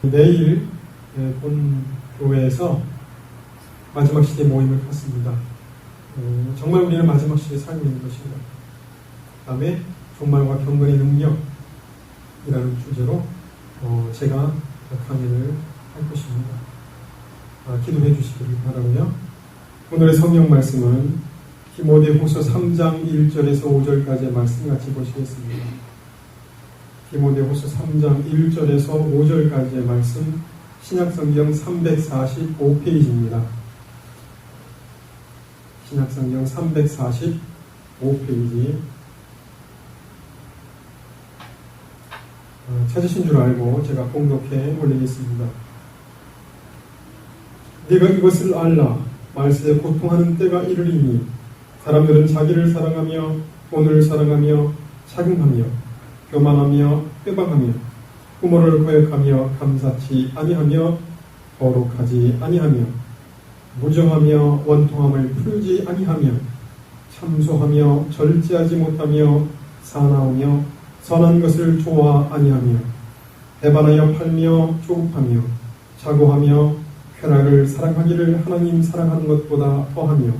내일 본 교회에서 마지막 시대 모임을 갖습니다. 정말 우리는 마지막 시대에 살고 있는 것인가. 그 다음에 종말과 경건의 능력이라는 주제로 제가 강의를 할 것입니다. 기도해 주시기를 바라고요. 오늘의 성경 말씀은 디모데후서 3장 1절에서 5절까지의 말씀 같이 보시겠습니다. 디모데후서 3장 1절에서 5절까지의 말씀, 신약성경 345페이지입니다. 신약성경 345페이지. 찾으신 줄 알고 제가 공독해 올리겠습니다. 네가 이것을 알라. 말세에 고통하는 때가 이르리니 사람들은 자기를 사랑하며 돈을 사랑하며 자긍하며 교만하며 빼박하며 부모를 거역하며 감사치 아니하며 거룩하지 아니하며 무정하며 원통함을 풀지 아니하며 참소하며 절제하지 못하며 사나우며 선한 것을 좋아 아니하며 배반하여 팔며 조급하며 자고하며 쾌락을 사랑하기를 하나님 사랑하는 것보다 더하며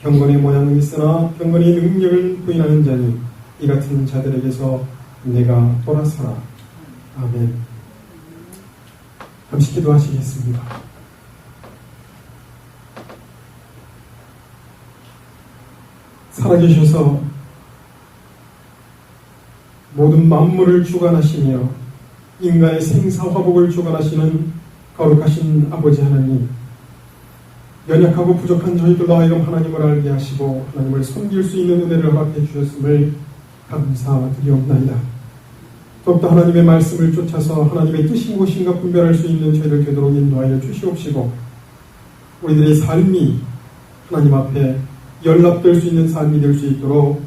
경건의 모양은 있으나 경건의 능력을 부인하는 자니 이 같은 자들에게서 내가 돌아서라. 아멘. 잠시 기도하시겠습니다. 살아계셔서 모든 만물을 주관하시며 인간의 생사화복을 주관하시는 거룩하신 아버지 하나님, 연약하고 부족한 저희들로 하여금 하나님을 알게 하시고 하나님을 섬길 수 있는 은혜를 허락해 주셨음을 감사드리옵나이다. 더욱더 하나님의 말씀을 쫓아서 하나님의 뜻이 무엇인가 분별할 수 있는 저희를 되도록 인도하여 주시옵시고, 우리들의 삶이 하나님 앞에 연락될 수 있는 삶이 될 수 있도록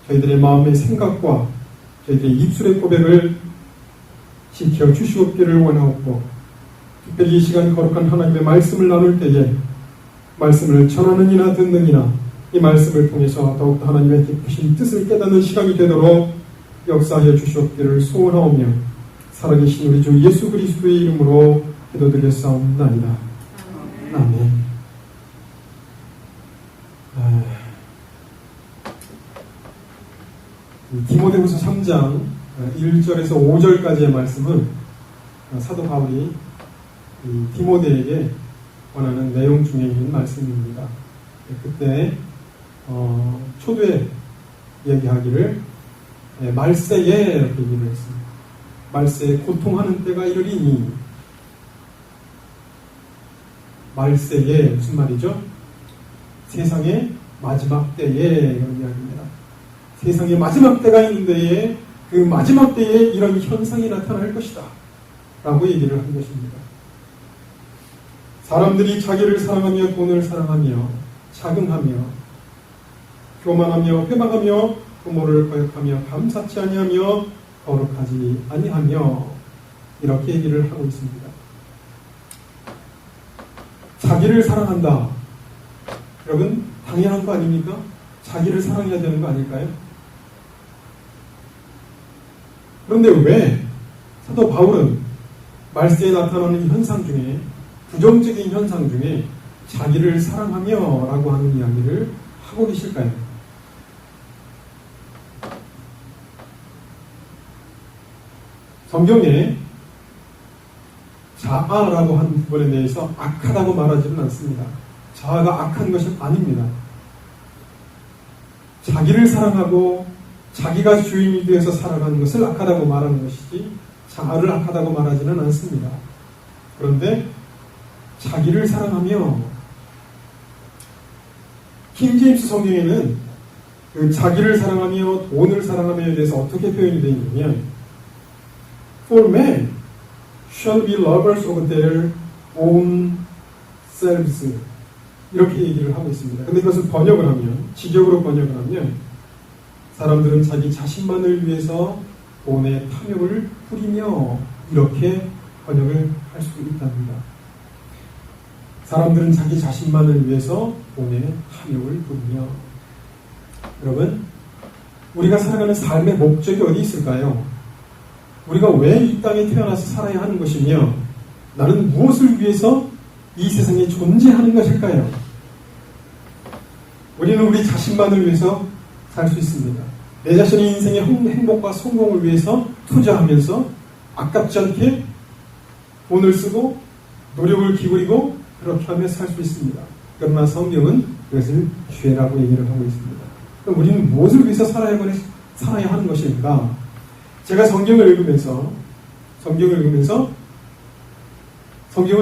저희들의 마음의 생각과 저희들의 입술의 고백을 지켜 주시옵기를 원하옵고, 특별히 이 시간 거룩한 하나님의 말씀을 나눌 때에 말씀을 전하는 이나 듣는 이나 이 말씀을 통해서 더욱더 하나님의 깊으신 뜻을 깨닫는 시간이 되도록 역사하여 주시옵기를 소원하오며 살아계신 우리 주 예수 그리스도의 이름으로 기도드렸사옵나이다. 아멘. 디모데후서 3장 1절에서 5절까지의 말씀은 사도 바울이 디모데에게 권하는 내용 중에 있는 말씀입니다. 그때 초두에 얘기하기를 말세에 이렇게 얘기를 했습니다. 말세에 고통하는 때가 이르리니, 말세에 무슨 말이죠? 세상의 마지막 때에 이런 이야기입니다. 세상의 마지막 때가 있는데 그 마지막 때에 이런 현상이 나타날 것이다 라고 얘기를 한 것입니다. 사람들이 자기를 사랑하며 돈을 사랑하며 자긍하며 교만하며 회방하며 부모를 거역하며 감사치 아니하며 거룩하지 아니하며 이렇게 얘기를 하고 있습니다. 자기를 사랑한다. 여러분, 당연한 거 아닙니까? 자기를 사랑해야 되는 거 아닐까요? 그런데 왜 사도 바울은 말세에 나타나는 현상 중에, 부정적인 현상 중에 자기를 사랑하며 라고 하는 이야기를 하고 계실까요? 성경에 자아라고 하는 부분에 대해서 악하다고 말하지는 않습니다. 자아가 악한 것은 아닙니다. 자기를 사랑하고 자기가 주인이 되어서 살아가는 것을 악하다고 말하는 것이지 자아를 악하다고 말하지는 않습니다. 그런데 자기를 사랑하며, 킹제임스 성경에는 그 자기를 사랑하며 돈을 사랑하며에 대해서 어떻게 표현이 되어 있냐면 For men shall be lovers of their own selves, 이렇게 얘기를 하고 있습니다. 근데 이것을 번역을 하면, 직역으로 번역을 하면 사람들은 자기 자신만을 위해서 돈에 탐욕을 부리며, 이렇게 번역을 할 수 있답니다. 사람들은 자기 자신만을 위해서 돈에 탐욕을 부리며. 여러분, 우리가 살아가는 삶의 목적이 어디 있을까요? 우리가 왜 이 땅에 태어나서 살아야 하는 것이며 나는 무엇을 위해서 이 세상에 존재하는 것일까요? 우리는 우리 자신만을 위해서 살 수 있습니다. 내 자신의 인생의 행복과 성공을 위해서 투자하면서 아깝지 않게 돈을 쓰고 노력을 기울이고 그렇게 하며 살 수 있습니다. 그러나 성경은 그것을 죄라고 얘기를 하고 있습니다. 그럼 우리는 무엇을 위해서 살아야 하는 것일까? 제가 성경을 읽으면서 성경을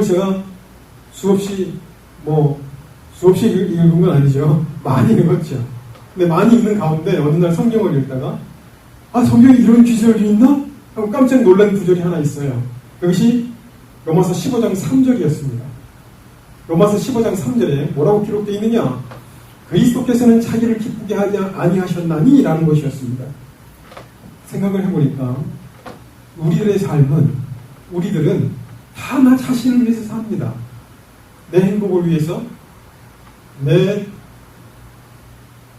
제가 수없이 읽은 건 아니죠. 많이 읽었죠. 근데 많이 읽는 가운데 어느 날 성경을 읽다가 성경에 이런 구절이 있나? 하고 깜짝 놀란 구절이 하나 있어요. 그것이 로마서 15장 3절이었습니다. 로마서 15장 3절에 뭐라고 기록되어 있느냐? 그리스도께서는 자기를 기쁘게 하지 아니하셨나니? 라는 것이었습니다. 생각을 해보니까 우리들은 다 나 자신을 위해서 삽니다. 내 행복을 위해서, 내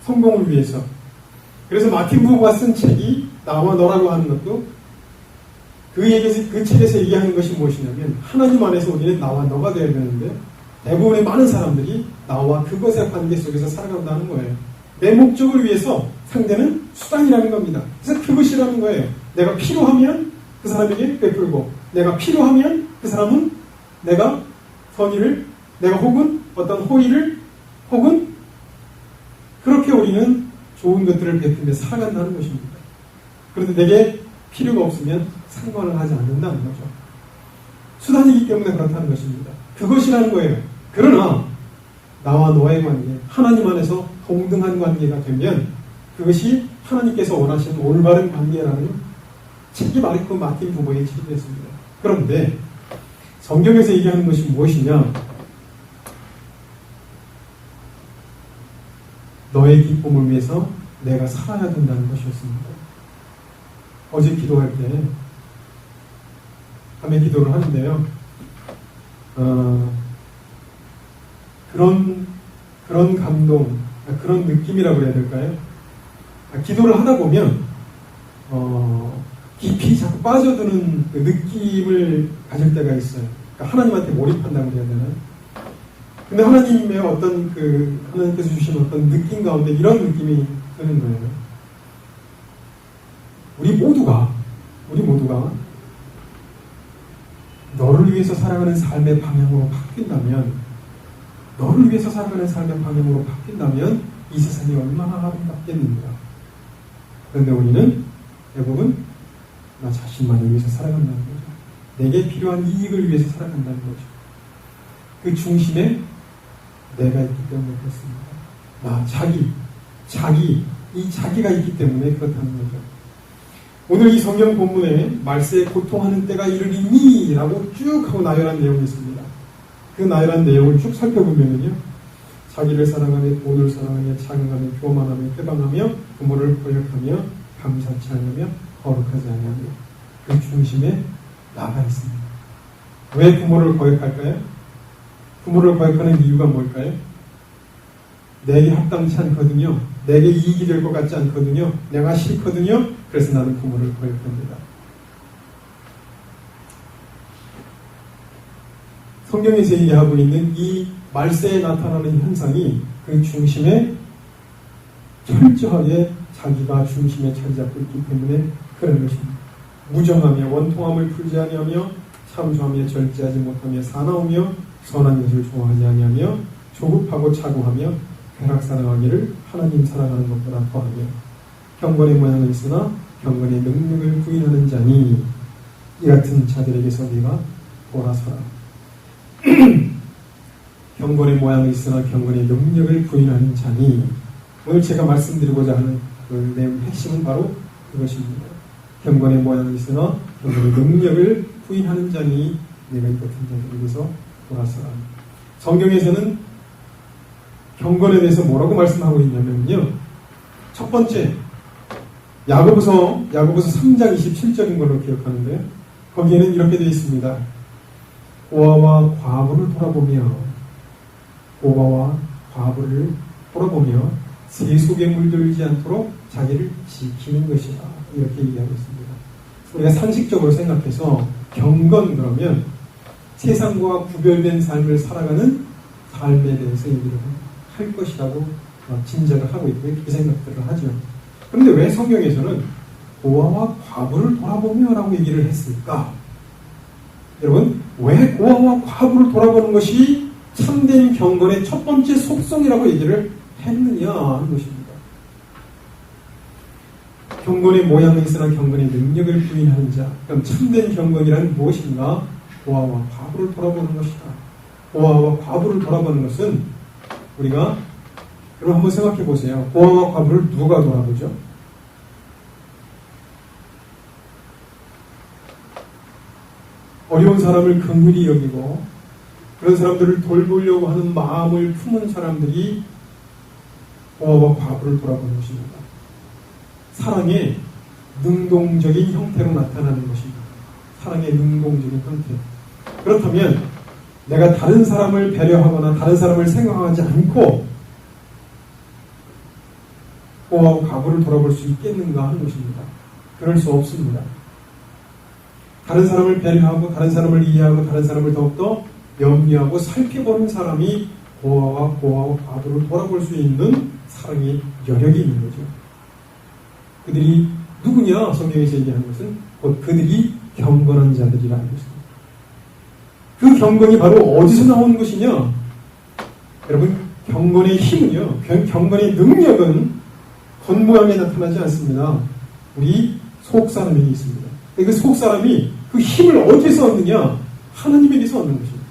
성공을 위해서. 그래서 마틴 부부가 쓴 책이 나와 너라고 하는 것도 그 책에서 얘기하는 것이 무엇이냐면 하나님 안에서 우리는 나와 너가 되어야 되는데 대부분의 많은 사람들이 나와 그것의 관계 속에서 살아간다는 거예요. 내 목적을 위해서 상대는 수단이라는 겁니다. 그래서 그것이라는 거예요. 내가 필요하면 그 사람에게 베풀고 내가 필요하면 그 사람은 내가 선의를 내가 혹은 어떤 호의를 혹은 그렇게 우리는 좋은 것들을 베풀며 살아간다는 것입니다. 그런데 내게 필요가 없으면 상관을 하지 않는다는 거죠. 수단이기 때문에 그렇다는 것입니다. 그것이라는 거예요. 그러나 나와 너의 관계, 하나님 안에서 동등한 관계가 되면 그것이 하나님께서 원하시는 올바른 관계라는 책이 말했고 마틴 부모의 책이었습니다. 그런데 성경에서 얘기하는 것이 무엇이냐? 너의 기쁨을 위해서 내가 살아야 된다는 것이었습니다. 어제 기도할 때 밤에 기도를 하는데요. 그런 감동, 그런 느낌이라고 해야 될까요? 기도를 하다 보면 깊이 자꾸 빠져드는 그 느낌을 가질 때가 있어요. 그러니까 하나님한테 몰입한다고 해야 되나요? 근데 하나님의 하나님께서 주신 어떤 느낌 가운데 이런 느낌이 드는 거예요. 우리 모두가 너를 위해서 살아가는 삶의 방향으로 바뀐다면 이 세상이 얼마나 아름답겠는가. 그런데 우리는 대부분 나 자신만을 위해서 살아간다는 거죠. 내게 필요한 이익을 위해서 살아간다는 거죠. 그 중심에 내가 있기 때문에 그렇습니다. 이 자기가 있기 때문에 그렇다는 거죠. 오늘 이 성경 본문에 말세에 고통하는 때가 이르리니 라고 쭉 하고 나열한 내용이 있습니다. 그 나열한 내용을 쭉 살펴보면요. 자기를 사랑하며 돈을 사랑하며 자긍하며 교만하며 회방하며 부모를 거역하며 감사치 않으며 거룩하지 아니하며 그 중심에 나가 있습니다. 왜 부모를 거역할까요? 부모를 거역하는 이유가 뭘까요? 내게 합당치 않거든요. 내게 이익이 될 것 같지 않거든요. 내가 싫거든요. 그래서 나는 부모를 거역합니다. 성경에서 얘기하고 있는 이 말세에 나타나는 현상이 그 중심에 철저하게 자기가 중심에 자리 잡고 있기 때문에 그런 것입니다. 무정하며 원통함을 풀지 아니하며 참소하며 절제하지 못하며 사나우며 선한 것을 좋아하지 아니하며 조급하고 차고하며 쾌락사랑하기를 하나님 사랑하는 것보다 더하며 경건의 모양은 있으나 경건의 능력을 부인하는 자니 이 같은 자들에게서 네가 돌아서라. 경건의 모양은 있으나 경건의 능력을 부인하는 자니 오늘 제가 말씀드리고자 하는 그 내용의 핵심은 바로 그것입니다. 경건의 모양은 있으나 경건의 능력을 부인하는 자니 내가 이 같은 자들에게서 돌아서라. 성경에서는 경건에 대해서 뭐라고 말씀하고 있냐면요. 첫 번째 야고보서 3장 27절인 걸로 기억하는데 거기에는 이렇게 되어 있습니다. 고아와 과부를 돌아보며 세속에 물들지 않도록 자기를 지키는 것이다. 이렇게 얘기하고 있습니다. 우리가 상식적으로 생각해서 경건 그러면 세상과 구별된 삶을 살아가는 삶에 대해서 얘기를 할 것이라고 짐작을 하고 있고 그렇게 생각들을 하죠. 그런데 왜 성경에서는 고아와 과부를 돌아보며 라고 얘기를 했을까? 여러분, 왜 고아와 과부를 돌아보는 것이 참된 경건의 첫 번째 속성이라고 얘기를 했느냐 하는 것입니다. 경건의 모양은 있으나 경건의 능력을 부인하는 자. 그럼 참된 경건이란 무엇인가? 고아와 과부를 돌아보는 것이다. 고아와 과부를 돌아보는 것은 우리가 여러분 한번 생각해 보세요. 고아와 과부를 누가 돌아보죠? 어려운 사람을 긍휼히 여기고 그런 사람들을 돌보려고 하는 마음을 품은 사람들이 고아와 과부를 돌아보는 것입니다. 사랑의 능동적인 형태로 나타나는 것입니다. 사랑의 능동적인 형태. 그렇다면 내가 다른 사람을 배려하거나 다른 사람을 생각하지 않고 고아와 과부를 돌아볼 수 있겠는가 하는 것입니다. 그럴 수 없습니다. 다른 사람을 배려하고 다른 사람을 이해하고 다른 사람을 더욱더 염려하고 살펴보는 사람이 고아와 과부를 돌아볼 수 있는 사랑의 여력이 있는 거죠. 그들이 누구냐? 성경에서 얘기하는 것은 곧 그들이 경건한 자들이라는 것입니다. 그 경건이 바로 어디서 나오는 것이냐? 여러분, 경건의 힘은요, 경건의 능력은 겉모양에 나타나지 않습니다. 우리 속사람에게 있습니다. 그 속사람이 그 힘을 어디서 얻느냐? 하나님에게서 얻는 것입니다.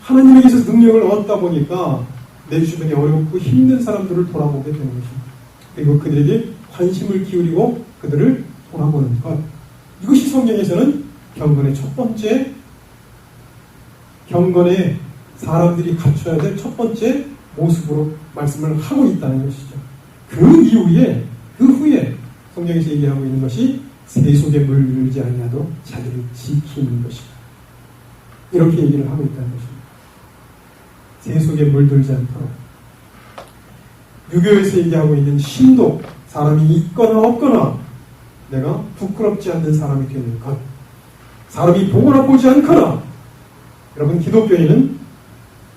하나님에게서 능력을 얻다 보니까 내 주변에 어렵고 힘든 사람들을 돌아보게 되는 것입니다. 그리고 그들에게 관심을 기울이고 그들을 돌아보는 것. 이것이 성경에서는 경건의 첫 번째, 경건의 사람들이 갖춰야 될 첫 번째 모습으로 말씀을 하고 있다는 것이죠. 그 후에 성경에서 얘기하고 있는 것이 새 속에 물들지 아니하도 자기를 지키는 것이다. 이렇게 얘기를 하고 있다는 것입니다. 새 속에 물들지 않도록. 유교에서 얘기하고 있는 신도, 사람이 있거나 없거나 내가 부끄럽지 않는 사람이 되는 것. 사람이 보거나 보지 않거나. 여러분, 기독교인은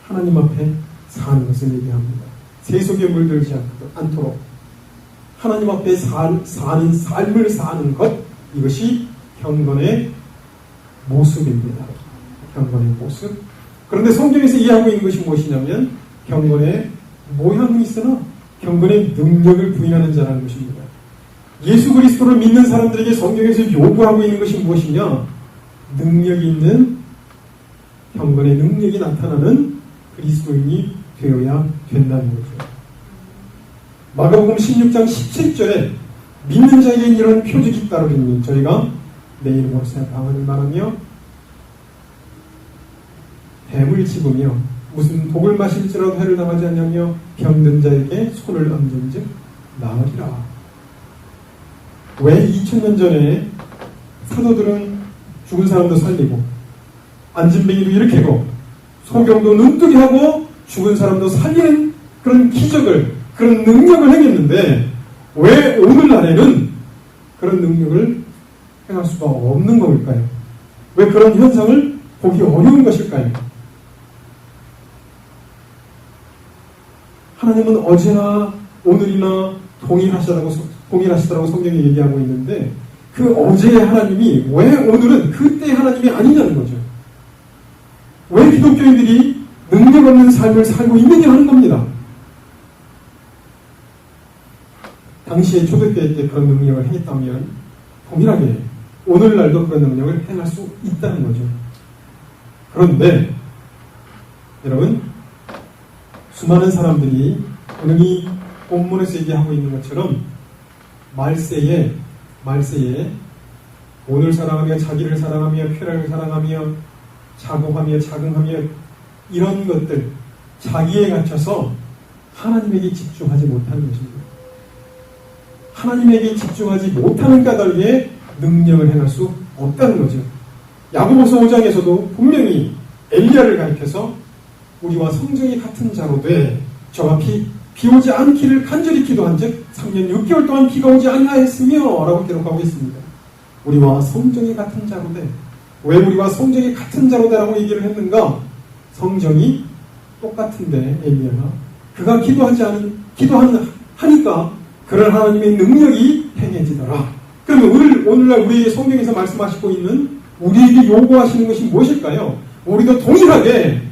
하나님 앞에 사는 것을 얘기합니다. 새 속에 물들지 않도록 하나님 앞에 사는 삶을 사는 것, 이것이 경건의 모습입니다. 경건의 모습. 그런데 성경에서 이해하고 있는 것이 무엇이냐면 경건의 모양은 있으나 경건의 능력을 부인하는 자라는 것입니다. 예수 그리스도를 믿는 사람들에게 성경에서 요구하고 있는 것이 무엇이냐? 능력이 있는 경건의 능력이 나타나는 그리스도인이 되어야 된다는 거죠. 마가복음 16장 17절에 믿는 자에게 이런 표적이 따르리니 저희가 내 이름으로 방언을 말하며 뱀을 집으며 무슨 독을 마실지라도 해를 당하지 않냐며 병든 자에게 손을 얹은즉 나으리라. 왜 2000년 전에 사도들은 죽은 사람도 살리고 안진뱅이도 일으키고 소경도 눈뜨게 하고 죽은 사람도 살리는 그런 기적을, 그런 능력을 행했는데 왜 오늘날에는 그런 능력을 행할 수가 없는 것일까요? 왜 그런 현상을 보기 어려운 것일까요? 하나님은 어제나 오늘이나 동일하시다라고 성경이 얘기하고 있는데 그 어제의 하나님이 왜 오늘은 그때의 하나님이 아니냐는 거죠. 왜 기독교인들이 능력 없는 삶을 살고 있느냐 하는 겁니다. 당시에 초대교회 때 그런 능력을 행했다면 동일하게 오늘날도 그런 능력을 행할 수 있다는 거죠. 그런데 여러분, 수많은 사람들이 오늘 이 본문에서 얘기하고 있는 것처럼 말세에 오늘 사랑하며 자기를 사랑하며 쾌락을 사랑하며 자고하며 자긍하며 이런 것들 자기에 갇혀서 하나님에게 집중하지 못하는 것입니다. 하나님에게 집중하지 못하는 까닭에 능력을 행할 수 없다는 거죠. 야고보서 5장에서도 분명히 엘리야를 가리켜서 우리와 성정이 같은 자로 돼 저가 비 오지 않기를 간절히 기도한 즉 3년 6개월 동안 비가 오지 아니하였으며 라고 기록하고 있습니다. 우리와 성정이 같은 자로 돼. 왜 우리와 성정이 같은 자로 되라고 얘기를 했는가? 성정이 똑같은데 엘리야가 그가 기도하니까 그런 하나님의 능력이 행해지더라. 그러면 오늘날 우리에게 성경에서 말씀하시고 있는 우리에게 요구하시는 것이 무엇일까요? 우리도 동일하게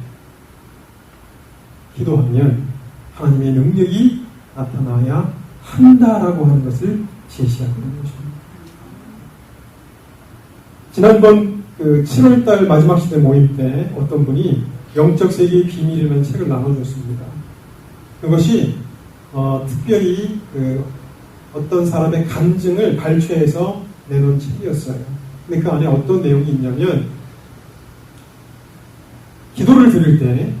기도하면 하나님의 능력이 나타나야 한다라고 하는 것을 제시하고 있는 것입니다. 지난번 7월달 마지막 시대 모임 때 어떤 분이 영적 세계의 비밀이라는 책을 나눠줬습니다. 그것이 특별히 어떤 사람의 간증을 발췌해서 내놓은 책이었어요. 근데 그 안에 어떤 내용이 있냐면 기도를 드릴 때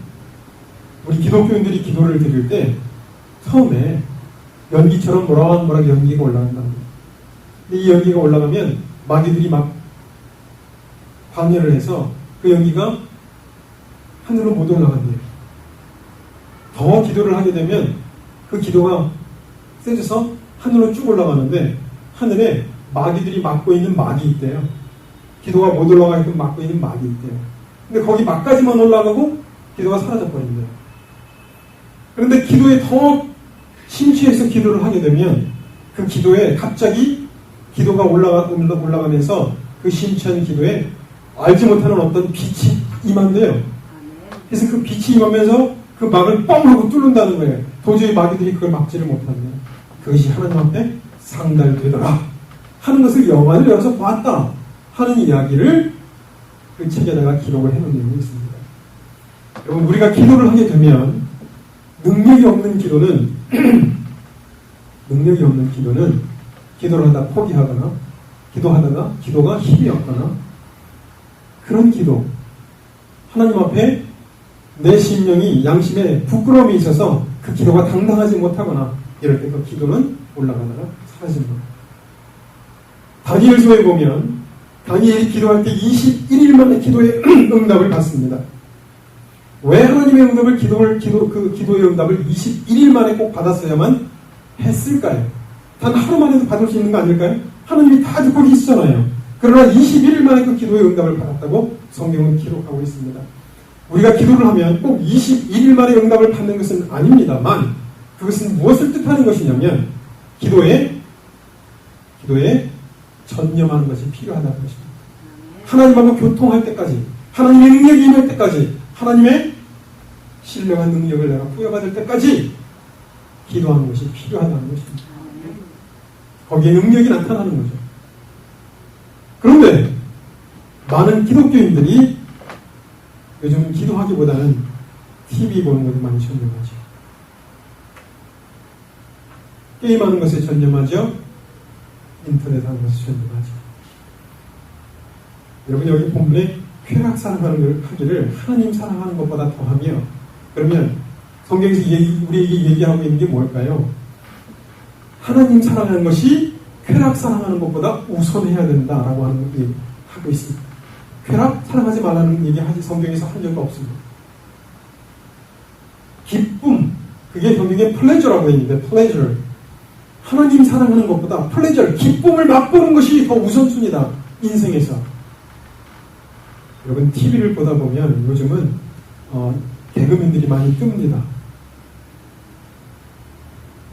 우리 기독교인들이 기도를 드릴 때 처음에 연기처럼 모락모락 연기가 올라간답니다. 근데 이 연기가 올라가면 마귀들이 막 방해를 해서 그 연기가 하늘로 못 올라간대요. 더 기도를 하게 되면 그 기도가 세져서 하늘로 쭉 올라가는데 하늘에 마귀들이 막고 있는 막이 있대요. 기도가 못 올라가게끔 막고 있는 막이 있대요. 근데 거기 막까지만 올라가고 기도가 사라져버린대요. 그런데 기도에 더 심취해서 기도를 하게 되면 그 기도에 갑자기 기도가 올라가면서 그 심취한 기도에 알지 못하는 어떤 빛이 임한대요. 그래서 그 빛이 임하면서 그 막을 뻥 하고 뚫는다는 거예요. 도저히 마귀들이 그걸 막지를 못한대요. 그것이 하나님 앞에 상달되더라 하는 것을 영화를 열어서 봤다 하는 이야기를 그 책에다가 기록을 해놓은 내용이 있습니다. 여러분, 우리가 기도를 하게 되면 능력이 없는 기도는 기도를 하다 포기하거나 기도하다가 기도가 힘이 없거나 그런 기도, 하나님 앞에 내 심령이 양심에 부끄러움이 있어서 그 기도가 당당하지 못하거나 이럴 때 그 기도는 올라가다가 사라집니다. 다니엘서에 보면 다니엘이 기도할 때 21일 만에 기도의 응답을 받습니다. 왜 하나님의 응답을 기도의 응답을 21일 만에 꼭 받았어야만 했을까요? 단 하루 만에도 받을 수 있는 거 아닐까요? 하나님이 다 듣고 계시잖아요. 그러나 21일 만에 그 기도의 응답을 받았다고 성경은 기록하고 있습니다. 우리가 기도를 하면 꼭 21일 만에 응답을 받는 것은 아닙니다만 그것은 무엇을 뜻하는 것이냐면 기도에 전념하는 것이 필요하다는 것입니다. 하나님하고 교통할 때까지, 하나님의 능력이 임할 때까지, 하나님의 신령한 능력을 내가 부여받을 때까지 기도하는 것이 필요하다는 것입니다. 거기에 능력이 나타나는 거죠. 그런데 많은 기독교인들이 요즘 기도하기보다는 TV 보는 것에 많이 전념하죠. 게임하는 것에 전념하죠. 인터넷 하는 것에 전념하죠. 여러분, 여기 본문에 쾌락 사랑하는 하기를 하나님 사랑하는 것보다 더하며, 그러면 성경에서 우리에게 얘기하고 있는 게 뭘까요? 하나님 사랑하는 것이 쾌락 사랑하는 것보다 우선해야 된다라고 하는 얘기 하고 있습니다. 쾌락 사랑하지 말라는 얘기 성경에서 한 적이 없습니다. 기쁨, 그게 성경에 pleasure라고 있는데 pleasure, 하나님 사랑하는 것보다 pleasure, 기쁨을 맛보는 것이 더 우선순위다, 인생에서. 여러분, TV를 보다 보면 요즘은 개그맨들이 많이 뜹니다.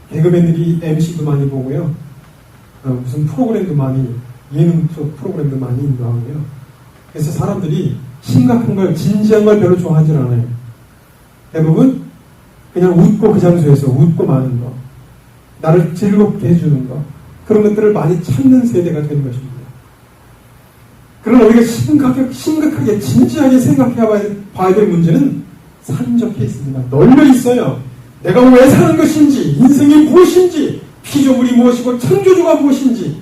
개그맨들이 MC도 많이 보고요. 무슨 프로그램도 많이, 예능 프로그램도 많이 인도하고요. 그래서 사람들이 심각한 걸, 진지한 걸 별로 좋아하지 않아요. 대부분 그냥 웃고 그 장소에서 웃고 마는 거, 나를 즐겁게 해주는 거, 그런 것들을 많이 찾는 세대가 되는 것입니다. 그러나 우리가 심각하게 진지하게 생각해 봐야 될 문제는 산적해 있습니다. 널려 있어요. 내가 왜 사는 것인지, 인생이 무엇인지, 피조물이 무엇이고 창조주가 무엇인지,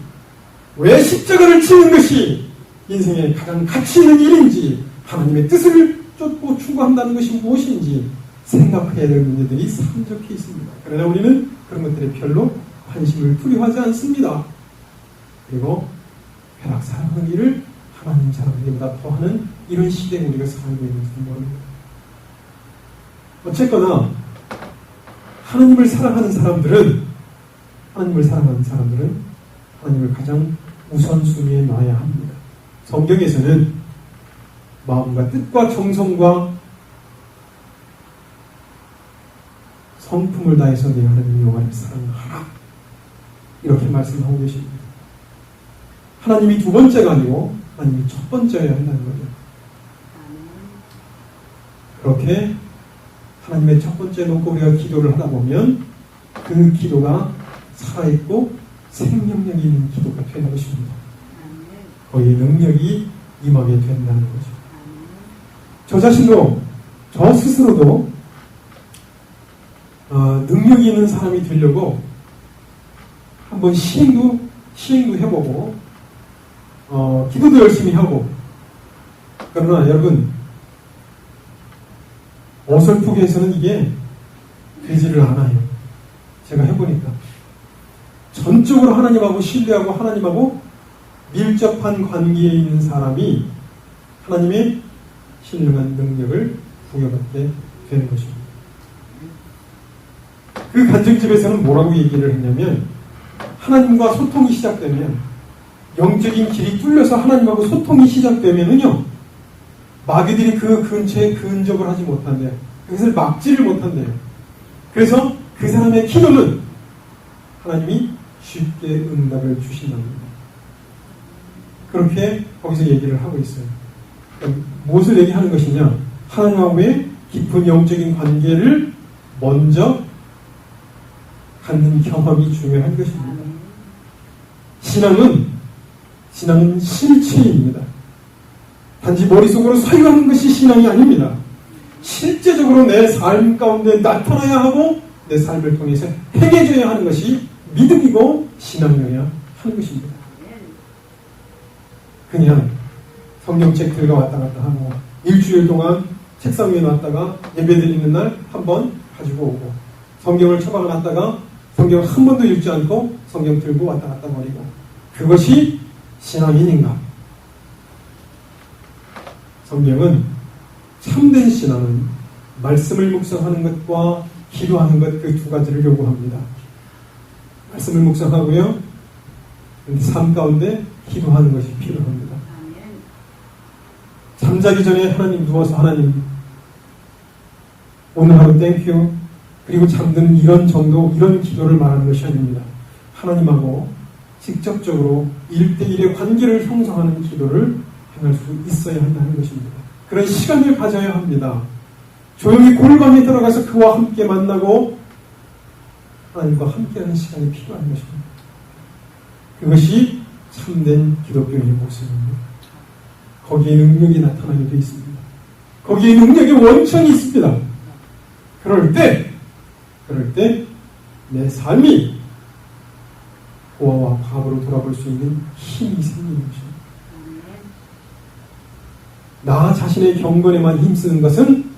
왜 십자가를 지는 것이 인생의 가장 가치 있는 일인지, 하나님의 뜻을 쫓고 추구한다는 것이 무엇인지 생각해야 될 문제들이 산적해 있습니다. 그러나 우리는 그런 것들에 별로 관심을 투여하지 않습니다. 그리고 쾌락 사랑하기를 하나님 사랑하기보다 더하는 이런 시대에 우리가 살고 있는지 모릅니다. 어쨌거나 하나님을 사랑하는 사람들은 하나님을 가장 우선순위에 놔야 합니다. 성경에서는 마음과 뜻과 정성과 성품을 다해서 내 하나님 여호와를 사랑하라. 이렇게 말씀하고 계십니다. 하나님이 두 번째가 아니고 하나님이 첫 번째여야 한다는 거죠. 그렇게 하나님의 첫 번째 놓고 우리가 기도를 하다 보면 그 기도가 살아있고 생명력이 있는 기도가 되는 것입니다. 거기에 능력이 임하게 된다는 거죠. 저 자신도, 저 스스로도 능력이 있는 사람이 되려고 한번 시행도 해보고 기도도 열심히 하고, 그러나 여러분 어설프게 해서는 이게 되지를 않아요. 제가 해보니까 전적으로 하나님하고 신뢰하고 하나님하고 밀접한 관계에 있는 사람이 하나님의 신령한 능력을 부여받게 되는 것입니다. 그 간증집에서는 뭐라고 얘기를 했냐면, 하나님과 소통이 시작되면, 영적인 길이 뚫려서 하나님하고 소통이 시작되면은요, 마귀들이 그 근처에 근접을 하지 못한대요. 그것을 막지를 못한대요. 그래서 그 사람의 기도는 하나님이 쉽게 응답을 주신답니다. 그렇게 거기서 얘기를 하고 있어요. 그러니까 무엇을 얘기하는 것이냐? 하나님하고의 깊은 영적인 관계를 먼저 갖는 경험이 중요한 것입니다. 신앙은 실체입니다. 단지 머릿속으로 설교하는 것이 신앙이 아닙니다. 실제적으로 내 삶 가운데 나타나야 하고 내 삶을 통해서 행해져야 하는 것이 믿음이고 신앙이어야 하는 것입니다. 그냥 성경책 들고 왔다 갔다 하고 일주일 동안 책상 위에 놨다가 예배 드리는 날 한 번 가지고 오고, 성경을 처박아 놨다가 성경을 한 번도 읽지 않고 성경 들고 왔다 갔다 버리고, 그것이 신앙인인가? 성경은 참된 신앙은 말씀을 묵상하는 것과 기도하는 것, 그 두 가지를 요구합니다. 말씀을 묵상하고요, 삶 가운데 기도하는 것이 필요합니다. 잠자기 전에 하나님 누워서 하나님 오늘 하루 땡큐, 그리고 잠드는 이런 정도, 이런 기도를 말하는 것이 아닙니다. 하나님하고 직접적으로 1대1의 관계를 형성하는 기도를 행할 수 있어야 한다는 것입니다. 그런 시간을 가져야 합니다. 조용히 골방에 들어가서 그와 함께 만나고 하나님과 함께하는 시간이 필요한 것입니다. 그것이 참된 기독교의 모습입니다. 거기에 능력이 나타나게 되어 있습니다. 거기에 능력의 원천이 있습니다. 그럴 때 내 삶이 고아와 과거로 돌아볼 수 있는 힘이 생기는 것입니다. 나 자신의 경건에만 힘쓰는 것은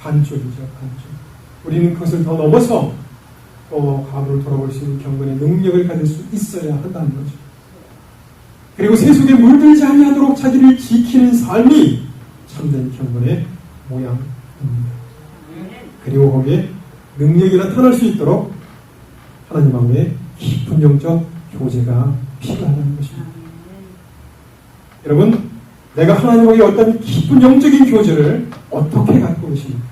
반쪽이죠, 반쪽. 우리는 그것을 더 넘어서 과거로 돌아볼 수 있는 경건의 능력을 가질 수 있어야 한다는 거죠. 그리고 세속에 물들지 아니하도록 자기를 지키는 삶이 참된 경건의 모양입니다. 그리고 거기에 능력이 나타날 수 있도록 하나님하고의 깊은 영적 교제가 필요하다는 것입니다. 여러분, 내가 하나님과의 어떤 깊은 영적인 교제를 어떻게 갖고 계십니까?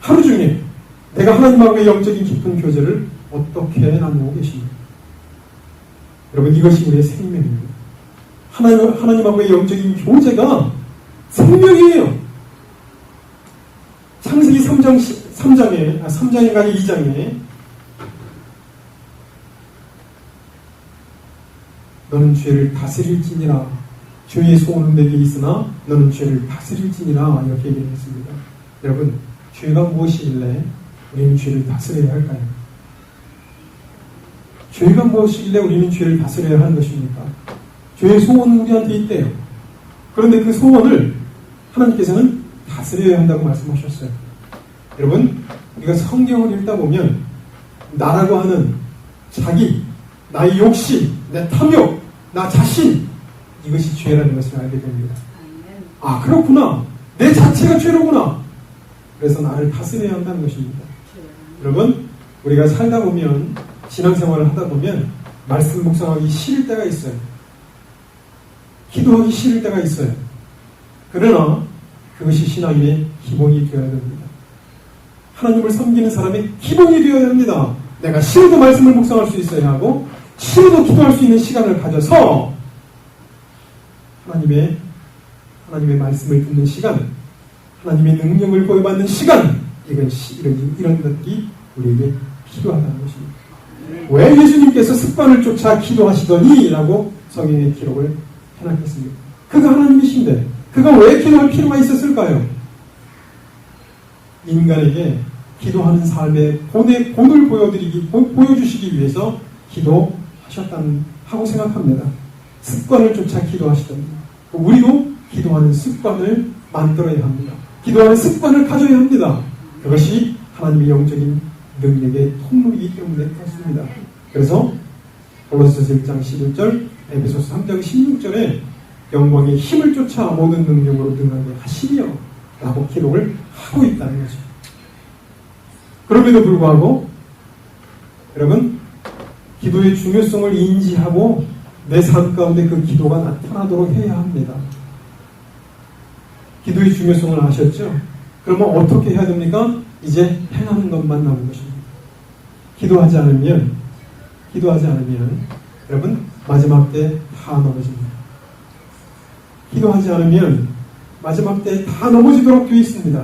하루 중에 내가 하나님하고의 영적인 깊은 교제를 어떻게 나누고 계십니까? 여러분, 이것이 우리의 생명입니다. 하나님하고의 영적인 교제가 생명이에요. 창세기 3장인가 2장에 너는 죄를 다스릴지니라, 죄의 소원은 내게 있으나 너는 죄를 다스릴지니라, 이렇게 얘기를 했습니다. 여러분, 죄가 무엇이길래 우리는 죄를 다스려야 할까요? 죄가 무엇이길래 우리는 죄를 다스려야 하는 것입니까? 죄의 소원은 우리한테 있대요. 그런데 그 소원을 하나님께서는 다스려야 한다고 말씀하셨어요. 여러분, 우리가 성경을 읽다 보면 나라고 하는 자기, 나의 욕심, 내 탐욕, 나 자신, 이것이 죄라는 것을 알게 됩니다. 아, 그렇구나. 내 자체가 죄로구나. 그래서 나를 다스려야 한다는 것입니다. 여러분, 우리가 살다 보면, 신앙생활을 하다 보면 말씀 묵상하기 싫을 때가 있어요. 기도하기 싫을 때가 있어요. 그러나 그것이 신앙의 기본이 되어야 됩니다. 하나님을 섬기는 사람의 기본이 되어야 합니다. 내가 싫어도 말씀을 묵상할 수 있어야 하고 싫어도 기도할 수 있는 시간을 가져서 하나님의 말씀을 듣는 시간, 하나님의 능력을 보여받는 시간, 이런 것들이 우리에게 필요하다는 것입니다. 왜 예수님께서 습관을 쫓아 기도하시더니? 라고 성경의 기록을 해놨겠습니까? 그가 하나님이신데 그가 왜 기도할 필요가 있었을까요? 인간에게 기도하는 삶의 본을 보여주시기 위해서 기도하셨다고 생각합니다. 습관을 쫓아 기도하시더니 우리도 기도하는 습관을 만들어야 합니다. 기도하는 습관을 가져야 합니다. 그것이 하나님의 영적인 능력의 통로이기 때문에 그렇습니다. 그래서 골로새서 1장 11절, 에베소서 3장 16절에 영광의 힘을 쫓아 모든 능력으로 능하게 하시며 라고 기록을 하고 있다는 거죠. 그럼에도 불구하고 여러분, 기도의 중요성을 인지하고 내 삶 가운데 그 기도가 나타나도록 해야 합니다. 기도의 중요성을 아셨죠? 그러면 어떻게 해야 됩니까? 이제 행하는 것만 남은 것입니다. 기도하지 않으면 여러분 마지막 때 다 넘어집니다. 기도하지 않으면 마지막 때 다 넘어지도록 되어 있습니다.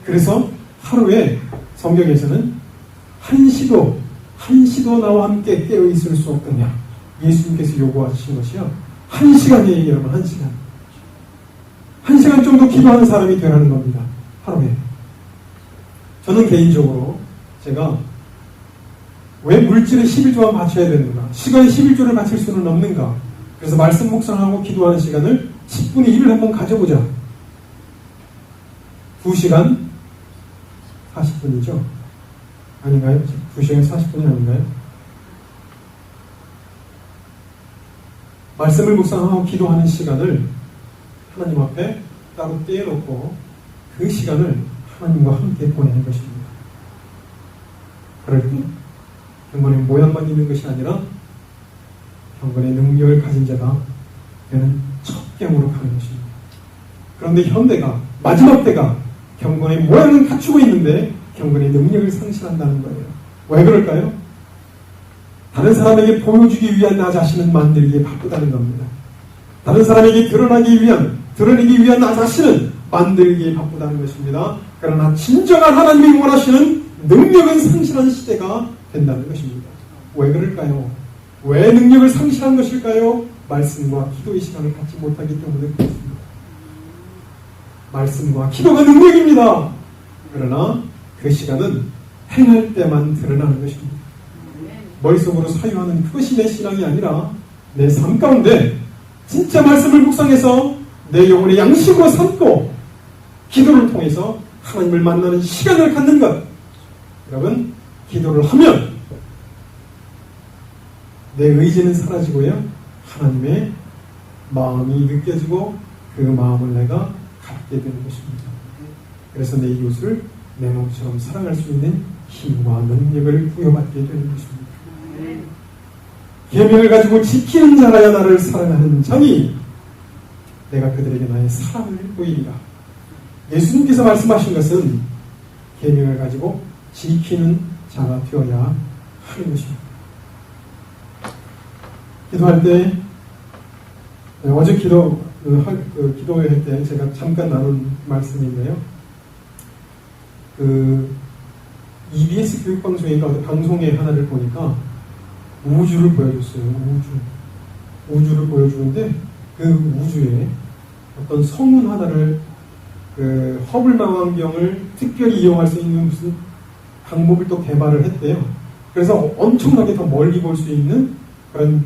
그래서 하루에 성경에서는 한시도 나와 함께 깨어 있을 수 없느냐 예수님께서 요구하신 것이요. 1시간이에요, 여러분. 1시간. 1시간 정도 기도하는 사람이 되라는 겁니다. 하루에. 저는 개인적으로 제가 왜 물질에 11조만 바쳐야 되는가? 시간에 11조를 바칠 수는 없는가? 그래서 말씀 묵상하고 기도하는 시간을 10분의 1을 한번 가져보자. 2시간 40분이죠? 아닌가요? 2시간 40분이 아닌가요? 말씀을 묵상하고 기도하는 시간을 하나님 앞에 따로 떼어놓고 그 시간을 하나님과 함께 보내는 것입니다. 그럴 때 경건의 모양만 있는 것이 아니라 경건의 능력을 가진 자가 되는 첫 경으로 가는 것입니다. 그런데 현대가 마지막 때가 경건의 모양은 갖추고 있는데 경건의 능력을 상실한다는 거예요. 왜 그럴까요? 다른 사람에게 보여주기 위한 나 자신은 만들기에 바쁘다는 겁니다. 다른 사람에게 드러내기 위한 나 자신은 만들기에 바쁘다는 것입니다. 그러나 진정한 하나님이 원하시는 능력은 상실한 시대가 된다는 것입니다. 왜 그럴까요? 왜 능력을 상실한 것일까요? 말씀과 기도의 시간을 갖지 못하기 때문에 그렇습니다. 말씀과 기도가 능력입니다. 그러나 그 시간은 행할 때만 드러나는 것입니다. 머릿속으로 사유하는 그것이 내 신앙이 아니라 내 삶 가운데 진짜 말씀을 묵상해서 내 영혼의 양식으로 삼고 기도를 통해서 하나님을 만나는 시간을 갖는 것. 여러분, 기도를 하면 내 의지는 사라지고요. 하나님의 마음이 느껴지고 그 마음을 내가 갖게 되는 것입니다. 그래서 내 이웃을 내 몸처럼 사랑할 수 있는 힘과 능력을 부여받게 되는 것입니다. 계명을 가지고 지키는 자라야 나를 사랑하는 자니 내가 그들에게 나의 사랑을 보이리라. 예수님께서 말씀하신 것은 계명을 가지고 지키는 자가 되어야 하는 것입니다. 기도할 때 어제 기도회 때 제가 잠깐 나눈 말씀인데요. EBS 교육방송인가 어떤 방송의 하나를 보니까 우주를 보여줬어요. 우주를 보여주는데 그 우주에 어떤 성운 하나를 허블 망원경을 특별히 이용할 수 있는 무슨 방법을 또 개발을 했대요. 그래서 엄청나게 더 멀리 볼 수 있는 그런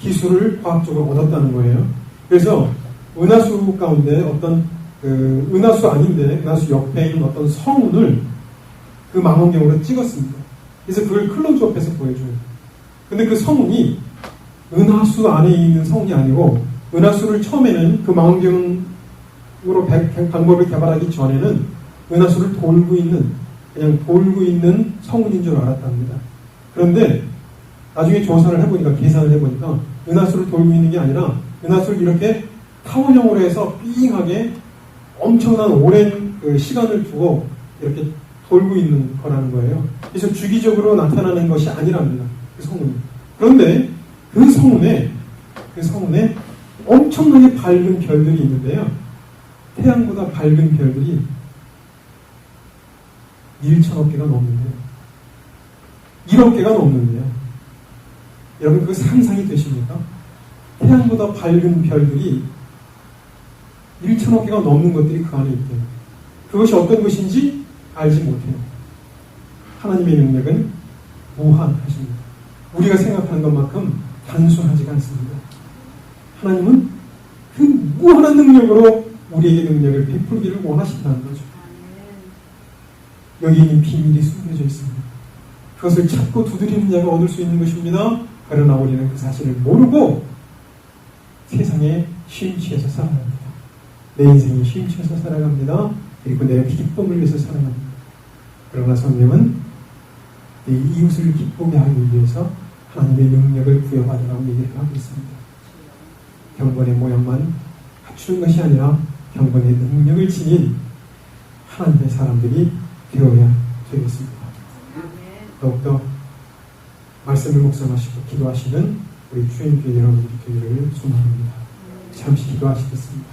기술을 과학적으로 얻었다는 거예요. 그래서 은하수 가운데 어떤 은하수 아닌데 은하수 옆에 있는 어떤 성운을 그 망원경으로 찍었습니다. 그래서 그걸 클로즈업해서 보여줘요. 근데 그 성운이 은하수 안에 있는 성운이 아니고 은하수를 처음에는 그 망원경으로 방법을 개발하기 전에는 은하수를 돌고 있는 성운인 줄 알았답니다. 그런데 나중에 조사를 해보니까, 계산을 해보니까 은하수를 돌고 있는 게 아니라 은하수를 이렇게 타원형으로 해서 삥하게 엄청난 오랜 그 시간을 두고 이렇게 돌고 있는 거라는 거예요. 그래서 주기적으로 나타나는 것이 아니랍니다. 그 성운이. 그런데 그 성운에 엄청나게 밝은 별들이 있는데요. 태양보다 밝은 별들이 1천억 개가 넘는데요. 1억 개가 넘는데요. 여러분 그 상상이 되십니까? 태양보다 밝은 별들이 1천억 개가 넘는 것들이 그 안에 있대요. 그것이 어떤 것인지 알지 못해요. 하나님의 능력은 무한하십니다. 우리가 생각하는 것만큼 단순하지가 않습니다. 하나님은 그 무한한 능력으로 우리에게 능력을 베풀기를 원하신다는 거죠. 여기에는 비밀이 숨겨져 있습니다. 그것을 찾고 두드리는 자가 얻을 수 있는 것입니다. 그러나 우리는 그 사실을 모르고 세상에 쉼취해서 살아갑니다. 내 인생이 쉼취해서 살아갑니다. 그리고 내 기쁨을 위해서 살아갑니다. 그러나 성령은 내 이웃을 기쁘게 하기 위해서 하나님의 능력을 부여받으라고 얘기를 하고 있습니다. 경건의 모양만 갖추는 것이 아니라 경건의 능력을 지닌 하나님의 사람들이 되어야 되겠습니다. 더욱더 말씀을 묵상하시고 기도하시는 우리 주인교회 여러분들이 되기를 소망합니다. 잠시 기도하시겠습니다.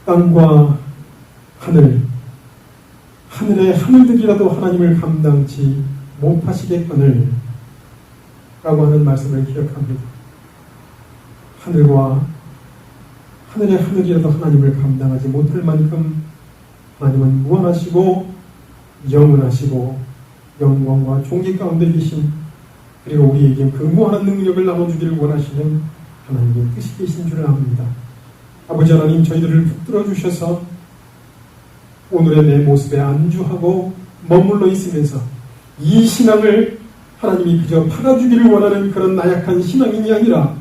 땅과 하늘의 하늘들이라도 하나님을 감당치 못하시겠거늘 라고 하는 말씀을 기억합니다. 하늘의 하늘이라도 하나님을 감당하지 못할 만큼 하나님은 무한하시고 영원하시고 영광과 존귀 가운데 계신, 그리고 우리에게 그 무한한 능력을 나눠주기를 원하시는 하나님의 뜻이 계신 줄 압니다. 아버지 하나님, 저희들을 붙들어 주셔서 오늘의 내 모습에 안주하고 머물러 있으면서 이 신앙을 하나님이 그저 팔아주기를 원하는 그런 나약한 신앙인이 아니라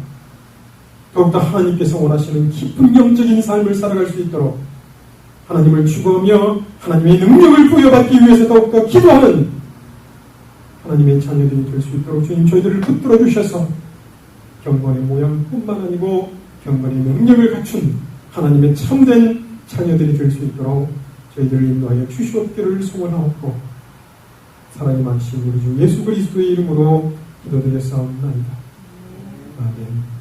더욱더 하나님께서 원하시는 깊은 영적인 삶을 살아갈 수 있도록 하나님을 추구하며 하나님의 능력을 부여받기 위해서 더욱더 기도하는 하나님의 자녀들이 될 수 있도록 주님 저희들을 붙들어 주셔서 경건의 모양뿐만 아니고 경건의 능력을 갖춘 하나님의 참된 자녀들이 될 수 있도록 저희들을 인도하여 주시옵기를 소원하옵고 사랑이 많으신 우리 주 예수 그리스도의 이름으로 기도드렸사옵나이다. 아멘.